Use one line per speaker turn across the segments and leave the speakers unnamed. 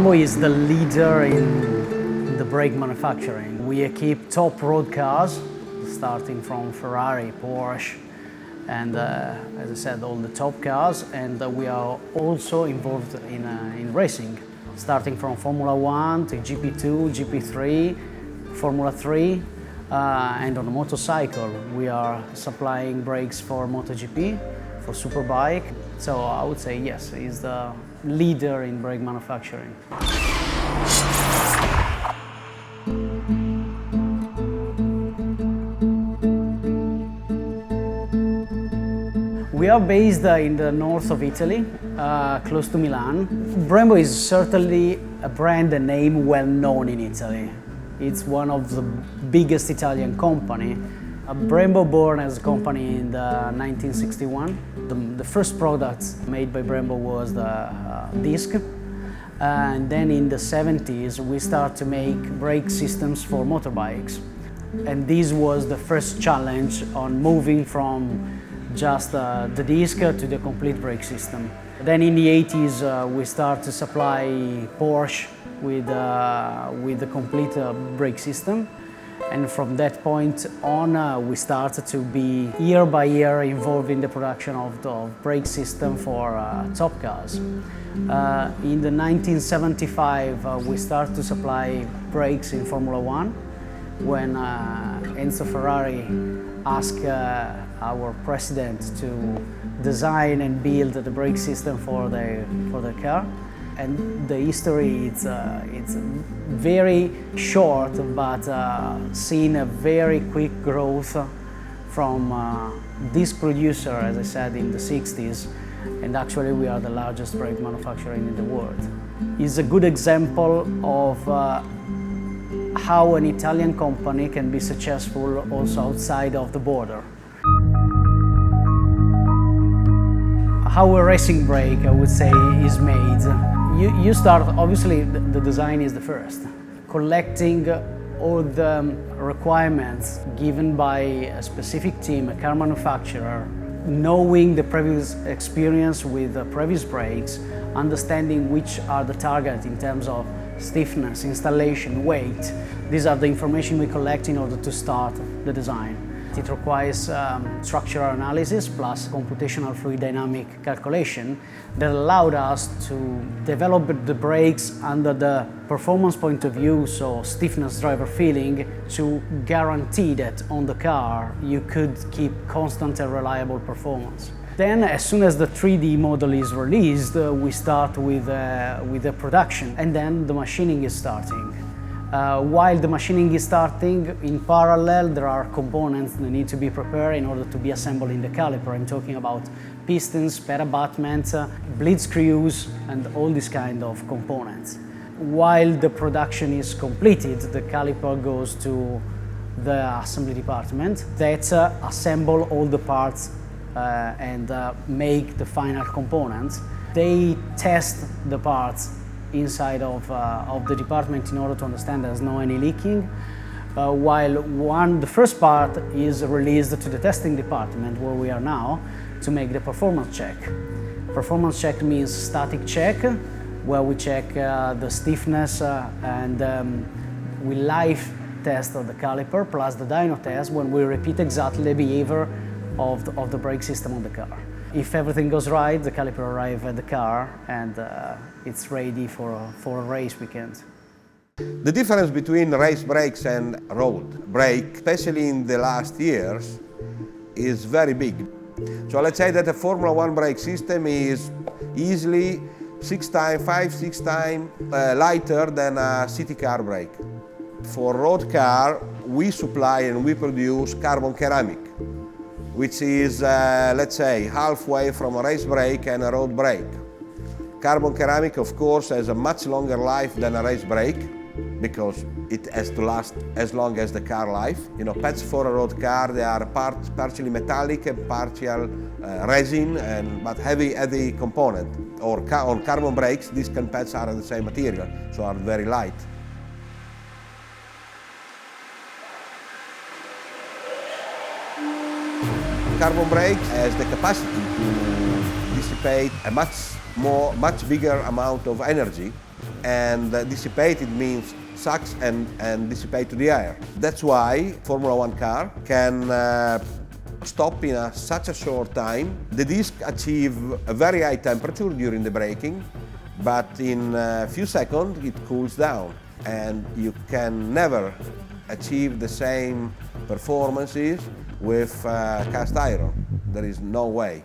Brembo is the leader in the brake manufacturing. We equip top road cars, starting from Ferrari, Porsche, and as I said, all the top cars. And we are also involved in racing, starting from Formula 1 to GP2, GP3, Formula 3, and on a motorcycle we are supplying brakes for MotoGP, for Superbike. So I would say yes, he's the leader in brake manufacturing. We are based in the north of Italy, close to Milan. Brembo is certainly a brand and name well known in Italy. It's one of the biggest Italian company. Brembo born as a company in 1961. The first product made by Brembo was the disc. And then in the 70s we start to make brake systems for motorbikes. And this was the first challenge on moving from just the disc to the complete brake system. Then in the 80s we start to supply Porsche with the complete brake system. And from that point on we started to be year by year involved in the production of the brake system for top cars. In the 1975 we started to supply brakes in Formula 1 when Enzo Ferrari asked our president to design and build the brake system for the car. And the history, it's very short, but seen a very quick growth from disc producer, as I said, in the 60s. And actually we are the largest brake manufacturer in the world. It's a good example of how an Italian company can be successful also outside of the border. How a racing brake, I would say, is made. You start, obviously the design is the first. Collecting all the requirements given by a specific team, a car manufacturer, knowing the previous experience with the previous brakes, understanding which are the targets in terms of stiffness, installation, weight. These are the information we collect in order to start the design. It requires structural analysis plus computational fluid dynamic calculation that allowed us to develop the brakes under the performance point of view, so stiffness, driver feeling, to guarantee that on the car you could keep constant and reliable performance. Then, as soon as the 3D model is released, we start with the production, and then the machining is starting. While the machining is starting, in parallel there are components that need to be prepared in order to be assembled in the caliper. I'm talking about pistons, spare abutments, bleed screws, and all these kind of components. While the production is completed, the caliper goes to the assembly department that assemble all the parts and make the final components. They test the parts inside of the department in order to understand there's no any leaking, while the first part is released to the testing department where we are now to make the performance check. Performance check means static check, where we check the stiffness and we live test of the caliper plus the dyno test when we repeat exactly the behavior of the brake system on the car. If everything goes right, the caliper arrives at the car and it's ready for a race weekend.
The difference between race brakes and road brake, especially in the last years, is very big. So let's say that a Formula 1 brake system is easily 6 times lighter than a city car brake. For road car, we supply and we produce carbon ceramic, which is, let's say, halfway from a race brake and a road brake. Carbon ceramic, of course, has a much longer life than a race brake because it has to last as long as the car life. You know, pads for a road car, they are partially metallic and partial resin, but heavy component. Or on carbon brakes, these pads are the same material, so are very light. Carbon brake has the capacity to dissipate a much bigger amount of energy and dissipated means sucks and dissipate to the air. That's why Formula One car can stop in such a short time. The disc achieve a very high temperature during the braking, but in a few seconds it cools down, and you can never achieve the same performances with cast iron. There is no way.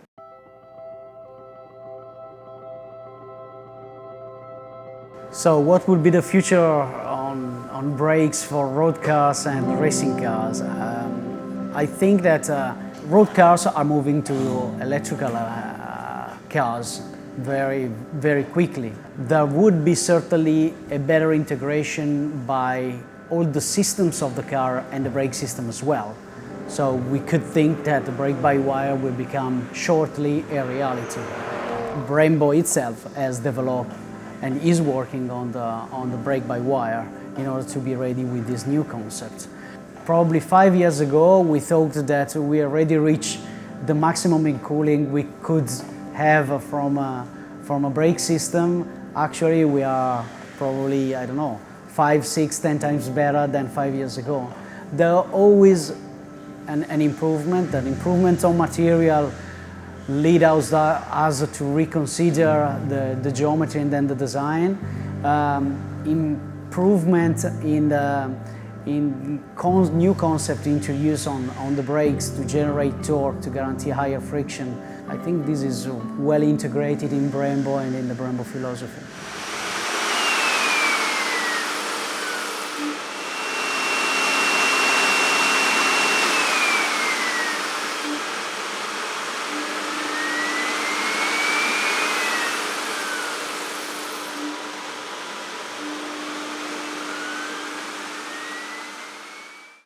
So what will be the future on brakes for road cars and racing cars? I think that road cars are moving to electrical cars very quickly. There would be certainly a better integration by all the systems of the car and the brake system as well. So we could think that the brake-by-wire will become shortly a reality. Brembo itself has developed and is working on the brake-by-wire in order to be ready with this new concept. Probably 5 years ago, we thought that we already reached the maximum in cooling we could have from a brake system. Actually, we are probably, I don't know, 5, 6, 10 times better than 5 years ago. There are always an improvement on material lead us to reconsider the geometry and then the design. Improvement in new concept introduced on the brakes to generate torque, to guarantee higher friction. I think this is well integrated in Brembo and in the Brembo philosophy.